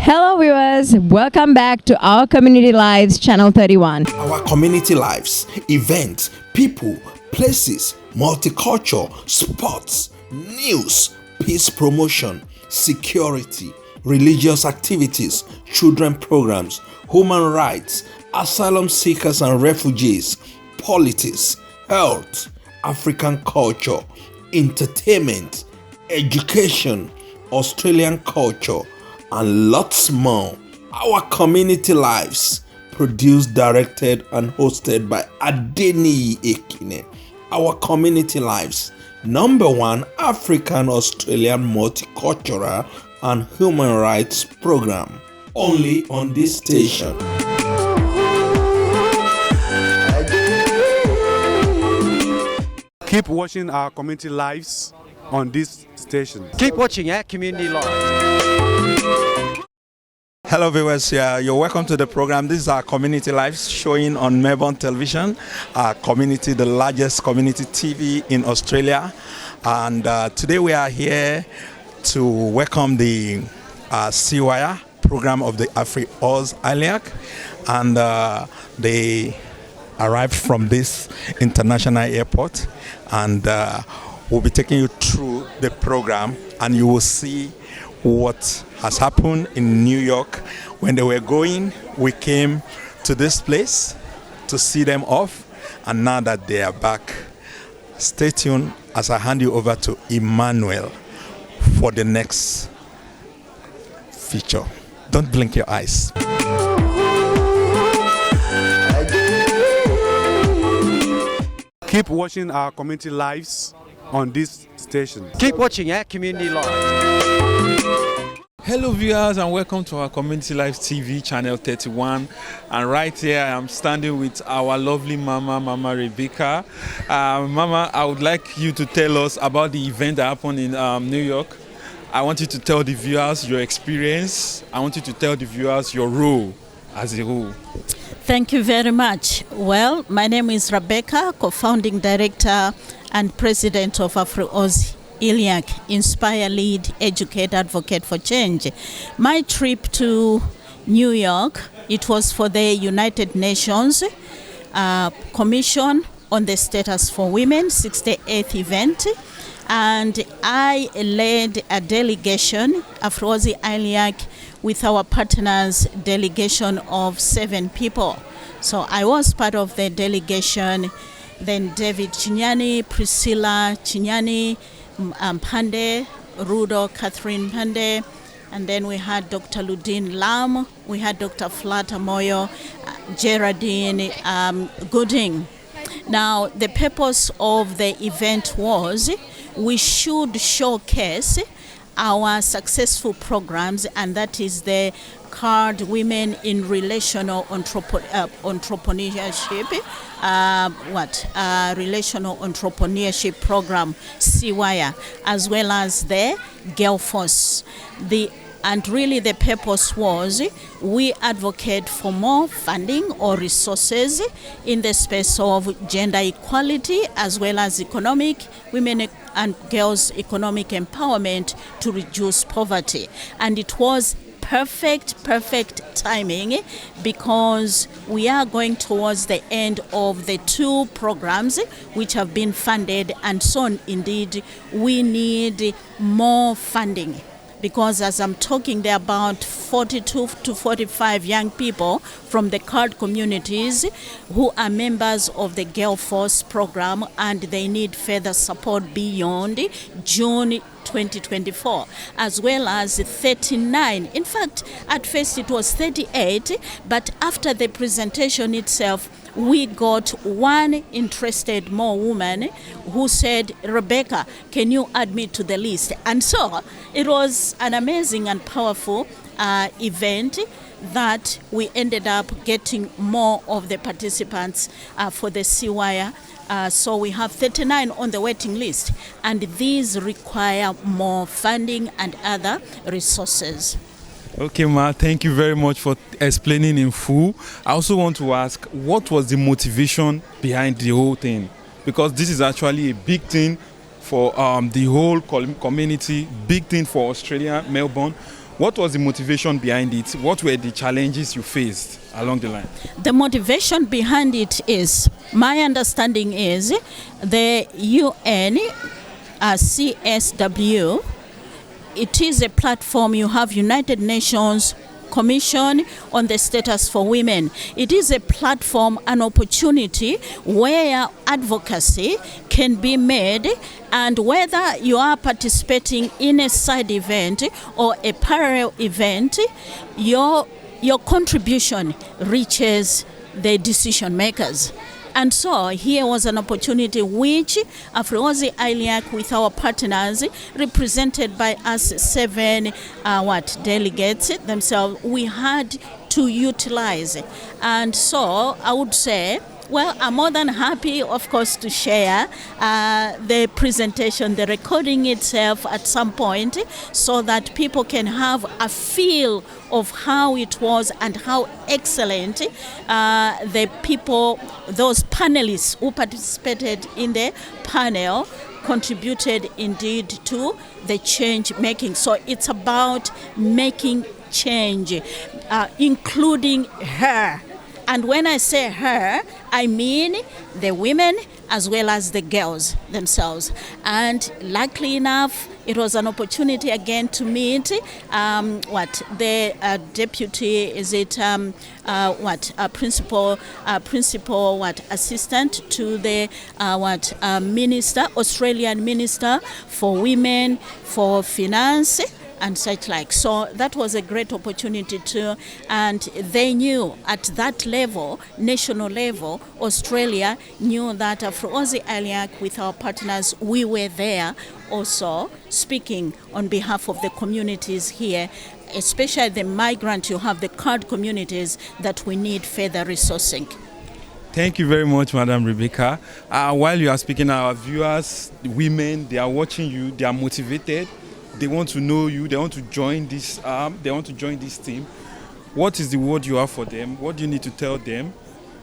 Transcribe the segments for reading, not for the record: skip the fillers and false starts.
Hello viewers, welcome back to our Community Lives Channel 31. Our community lives, events, people, places, multicultural, sports, news, peace promotion, security, religious activities, children programs, human rights, asylum seekers and refugees, politics, health, African culture, entertainment, education, Australian culture, and lots more. Our community lives, produced, directed, and hosted by Adeni Ekine. Our community lives, #1 African Australian multicultural and human rights program, only on this station. Keep watching our community lives on this station. Keep watching Community Live. Hello viewers, you're welcome to the program. This is our community lives showing on Melbourne television, our community, the largest community TV in Australia. And today we are here to welcome the CWIRE program of the AfriAus iLEAC. And they arrived from this international airport, and we'll be taking you through the program, and you will see what has happened in New York. When they were going, we came to this place to see them off, and now that they are back, stay tuned as I hand you over to Emmanuel for the next feature. Don't blink your eyes. Keep watching our community lives on this station. Keep watching Community Live. Hello viewers, and welcome to our Community Life TV channel 31. And right here I am standing with our lovely Mama Rabecca. Mama, I would like you to tell us about the event that happened in New York. I want you to tell the viewers your experience. I want you to tell the viewers your role as a whole. Thank you very much. Well, my name is Rabecca, co-founding director and president of AfriAus iLEAC, Inspire, Lead, Educate, Advocate for Change. My trip to New York, it was for the United Nations Commission on the Status for Women, 68th event. And I led a delegation, AfriAus iLEAC, with our partners, delegation of 7 people. So I was part of the delegation. Then David Chinyani, Priscilla Chinyani, Mphande, Rudo, Catherine Mphande, and then we had Dr. Ludin Lam, we had Dr. Flata Moyo, Geraldine Gooding. Now, the purpose of the event was we should showcase our successful programs, and that is the CARD Women in Relational Entrepreneurship, Relational Entrepreneurship Program, CWIRE, as well as the Girl Force. And really the purpose was we advocate for more funding or resources in the space of gender equality, as well as women and girls' economic empowerment to reduce poverty. And it was perfect timing, because we are going towards the end of the 2 programs which have been funded, and so indeed we need more funding. Because as I'm talking, there are about 42 to 45 young people from the CARD communities who are members of the Girl Force program, and they need further support beyond June 2024, as well as 39. In fact, at first it was 38, but after the presentation itself, we got one interested more woman who said, Rabecca, can you add me to the list? And so it was an amazing and powerful event that we ended up getting more of the participants for the CWIRE. So we have 39 on the waiting list, and these require more funding and other resources. Okay, Ma, thank you very much for explaining in full. I also want to ask, what was the motivation behind the whole thing? Because this is actually a big thing for the whole community, big thing for Australia, Melbourne. What was the motivation behind it? What were the challenges you faced along the line? The motivation behind it is, my understanding is, the UN CSW, it is a platform. You have United Nations Commission on the Status for Women. It is a platform, an opportunity where advocacy can be made, and whether you are participating in a side event or a parallel event, your contribution reaches the decision makers. And so here was an opportunity which AfriAus iLEAC, with our partners represented by us 7 delegates themselves, we had to utilize. And so I would say, well, I'm more than happy, of course, to share the presentation, the recording itself at some point, so that people can have a feel of how it was and how excellent the people, those panelists who participated in the panel, contributed indeed to the change making. So it's about making change, including her. And when I say her, I mean the women as well as the girls themselves. And luckily enough, it was an opportunity again to meet the deputy, is it principal assistant to the minister, Australian Minister for Women, for Finance, and such like. So that was a great opportunity too, and they knew at that level, national level, Australia knew that AfriAus iLEAC, with our partners, we were there also speaking on behalf of the communities here, especially the migrant, you have the card communities that we need further resourcing. Thank you very much, Madam Rabecca. While you are speaking, our viewers, women, they are watching you, they are motivated. They want to know you. They want to join this. They want to join this team. What is the word you have for them? What do you need to tell them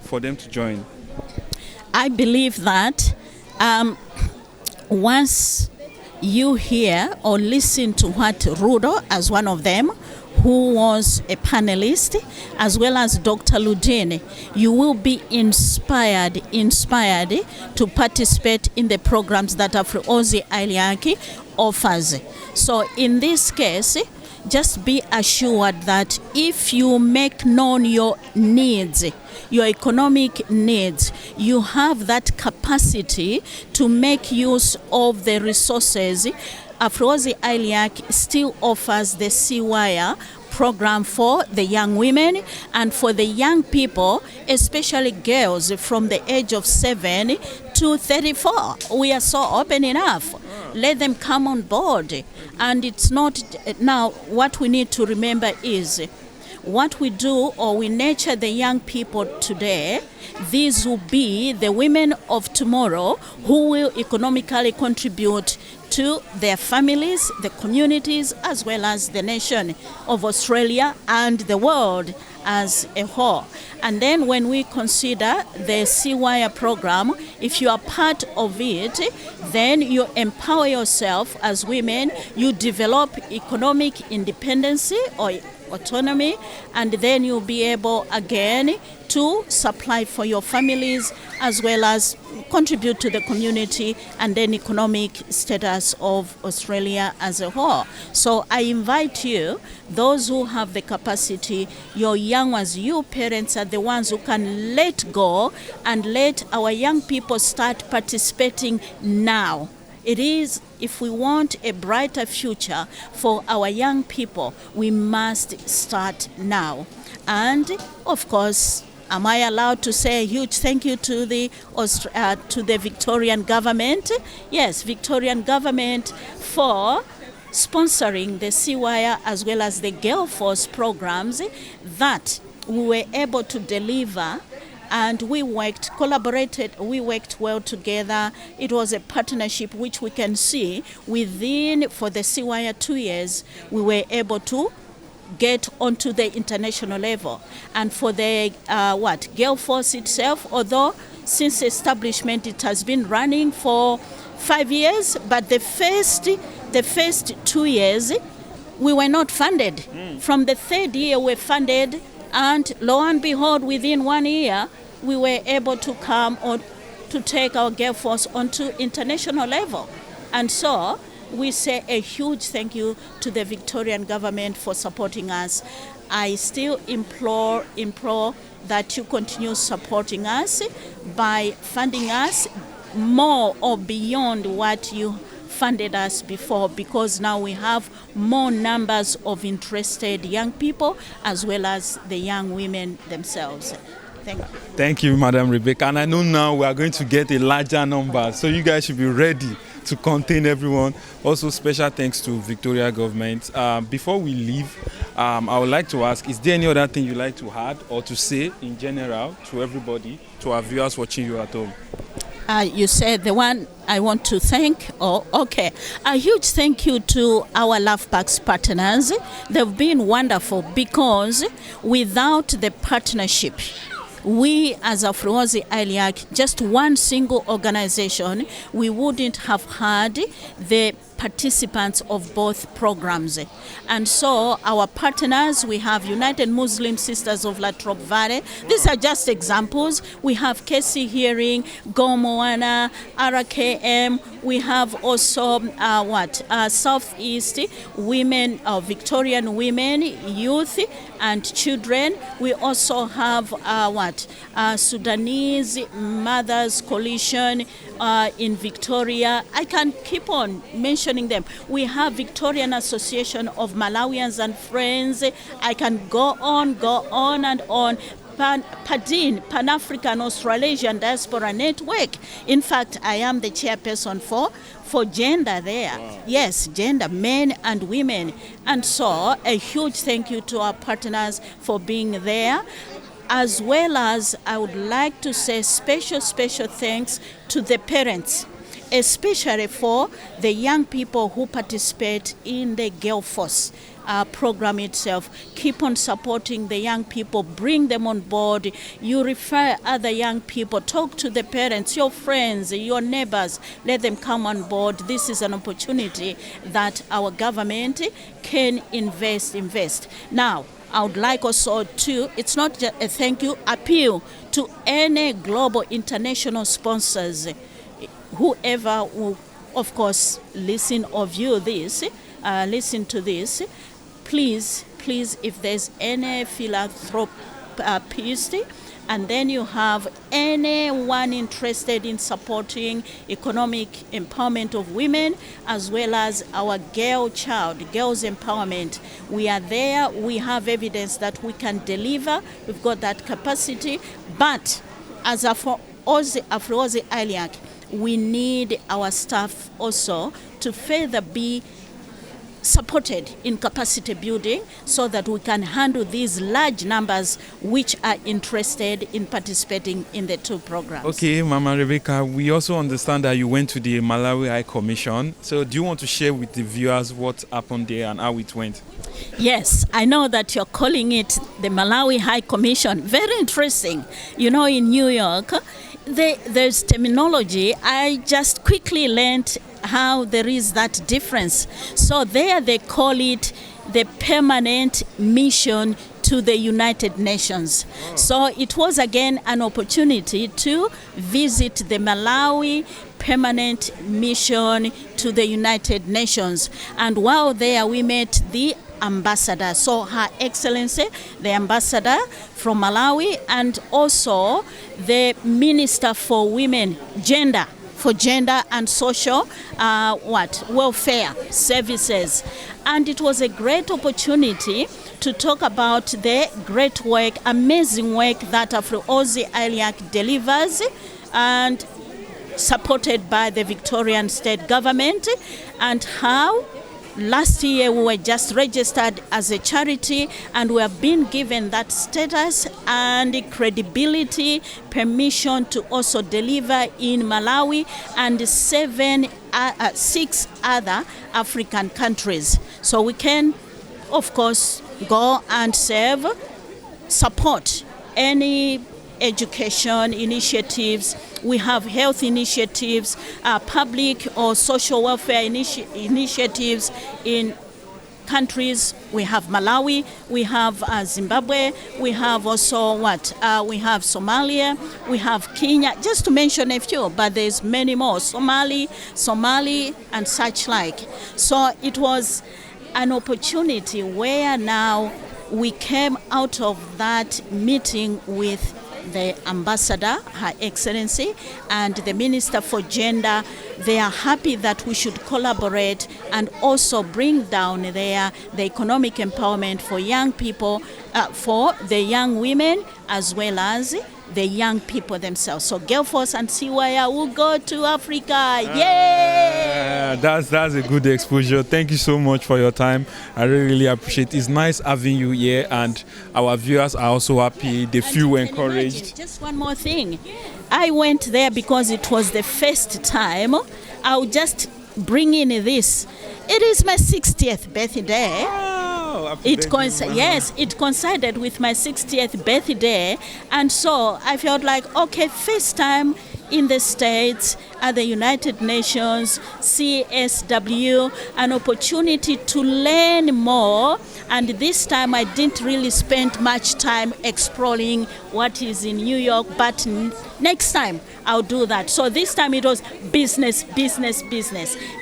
for them to join? I believe that once you hear or listen to what Rudo, as one of them, who was a panelist, as well as Dr. Ludine, you will be inspired to participate in the programs that AfriAus iLEAC offers. So in this case, just be assured that if you make known your needs, your economic needs, you have that capacity to make use of the resources. AfriAus iLEAC still offers the CWIRE program for the young women and for the young people, especially girls from the age of 7 to 34. We are so open enough. Let them come on board. And it's not, now what we need to remember is what we do, or we nurture the young people today, these will be the women of tomorrow who will economically contribute to their families, the communities, as well as the nation of Australia and the world as a whole. And then when we consider the CWIRE program, if you are part of it, then you empower yourself as women, you develop economic independence or autonomy, and then you'll be able again to supply for your families as well as contribute to the community and then economic status of Australia as a whole. So I invite you, those who have the capacity, your young ones, you parents are the ones who can let go and let our young people start participating now. It is, if we want a brighter future for our young people, we must start now. And of course, am I allowed to say a huge thank you to the Victorian government? Yes, Victorian government for sponsoring the CWIRE as well as the Girl Force programs that we were able to deliver. And we worked well together. It was a partnership which we can see within, for the CWIRE 2 years, we were able to get onto the international level. And for the Girl Force itself, although since establishment it has been running for 5 years, but the first 2 years we were not funded. From the third year, we were funded, and lo and behold, within 1 year, we were able to come on to take our girl force onto international level. And so we say a huge thank you to the Victorian government for supporting us. I still implore that you continue supporting us by funding us more or beyond what you funded us before, because now we have more numbers of interested young people as well as the young women themselves. Thank you. Thank you, Madam Rabecca. And I know now we are going to get a larger number, so you guys should be ready to contain everyone. Also, special thanks to Victoria government. Before we leave, I would like to ask, is there any other thing you'd like to add or to say in general to everybody, to our viewers watching you at home? You said the one I want to thank. Okay. A huge thank you to our LAFPAX partners. They've been wonderful, because without the partnership, we as AfriAus iLEAC, just one single organization, we wouldn't have had the participants of both programs. And so our partners, we have United Muslim Sisters of La Trobe Valley. These are just examples. We have KC Hearing, Gomoana, RKM. We have also Southeast Women, Victorian Women, Youth and Children. We also have Sudanese Mothers Coalition in Victoria. I can keep on mentioning them. We have Victorian Association of Malawians and Friends. I can go on and on. PADIN, Pan-African Australasian Diaspora Network. In fact, I am the chairperson for gender there. Wow. Yes, gender, men and women. And so a huge thank you to our partners for being there. As well as I would like to say special thanks to the parents, especially for the young people who participate in the Girl Force program itself. Keep on supporting the young people, bring them on board. You refer other young people, talk to the parents, your friends, your neighbors, let them come on board. This is an opportunity that our government can invest. Now, I would like also to, it's not just a thank you, appeal to any global international sponsors, whoever will, of course, listen to this, please, if there's any philanthropist, and then you have anyone interested in supporting economic empowerment of women, as well as our girls empowerment. We are there. We have evidence that we can deliver. We've got that capacity. But as AfriAus iLEAC, we need our staff also to further be supported in capacity building so that we can handle these large numbers which are interested in participating in the two programs. Okay, Mama Rabecca, we also understand that you went to the Malawi High Commission. So do you want to share with the viewers what happened there and how it went? Yes, I know that you're calling it the Malawi High Commission. Very interesting. You know, in New York, there's terminology. I just quickly learned how there is that difference. So there they call it the permanent mission to the United Nations. So it was again an opportunity to visit the Malawi permanent mission to the United Nations. And while there we met the ambassador, so Her Excellency, the ambassador from Malawi, and also the Minister for Women, Gender and Social Welfare Services. And it was a great opportunity to talk about the great work, amazing work that AfriAus iLEAC delivers, and supported by the Victorian State Government, and how last year we were just registered as a charity, and we have been given that status and credibility, permission to also deliver in Malawi and 6 other African countries. So we can, of course, go and support any education initiatives. We have health initiatives, public or social welfare initiatives in countries. We have Malawi, we have Zimbabwe, we have also we have Somalia, we have Kenya, just to mention a few, but there's many more. Somali, and such like. So it was an opportunity where now we came out of that meeting with the ambassador, Her Excellency, and the Minister for Gender. They are happy that we should collaborate and also bring down there the economic empowerment for young people, for the young women as well as the young people themselves. So Gelforce and CWIRE will go to Africa. Yay! That's a good exposure. Thank you so much for your time. I really appreciate it. It's nice having you here, and our viewers are also happy. They feel encouraged. Imagine, just one more thing. I went there because it was the first time. I'll just bring in this. It is my 60th birthday. It coincided with my 60th birthday, and so I felt like, okay, first time in the States, at the United Nations, CSW, an opportunity to learn more. And this time I didn't really spend much time exploring what is in New York, but next time I'll do that. So this time it was business,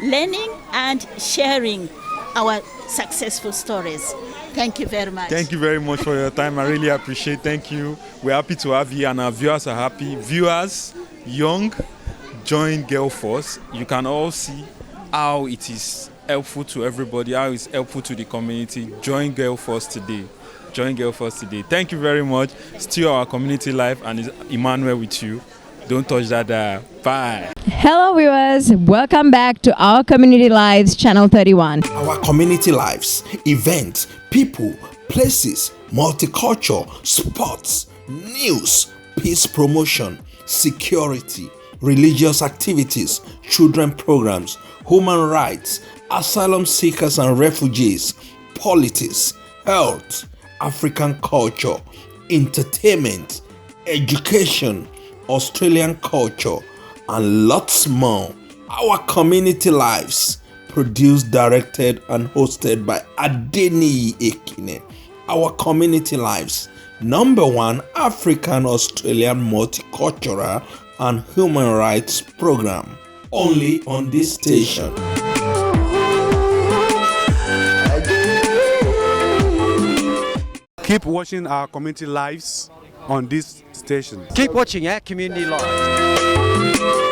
learning and sharing our successful stories. Thank you very much. Thank you very much for your time. I really appreciate it. Thank you. We're happy to have you, and our viewers are happy. Viewers, young, join Gelforce. You can all see how it is helpful to everybody, how it's helpful to the community. Join Gelforce today. Thank you very much. Still our community life, and it's Emmanuel with you. Don't touch that dial. Bye. Hello viewers, welcome back to our Community Lives Channel 31. Our community lives, events, people, places, multicultural, sports, news, peace promotion, security, religious activities, children programs, human rights, asylum seekers and refugees, politics, health, African culture, entertainment, education, Australian culture, and lots more. Our community lives, produced, directed, and hosted by Adeni Ekine. Our community lives, #1 African Australian multicultural and human rights program, only on this station. Keep watching our community lives on this station. Keep watching our community live.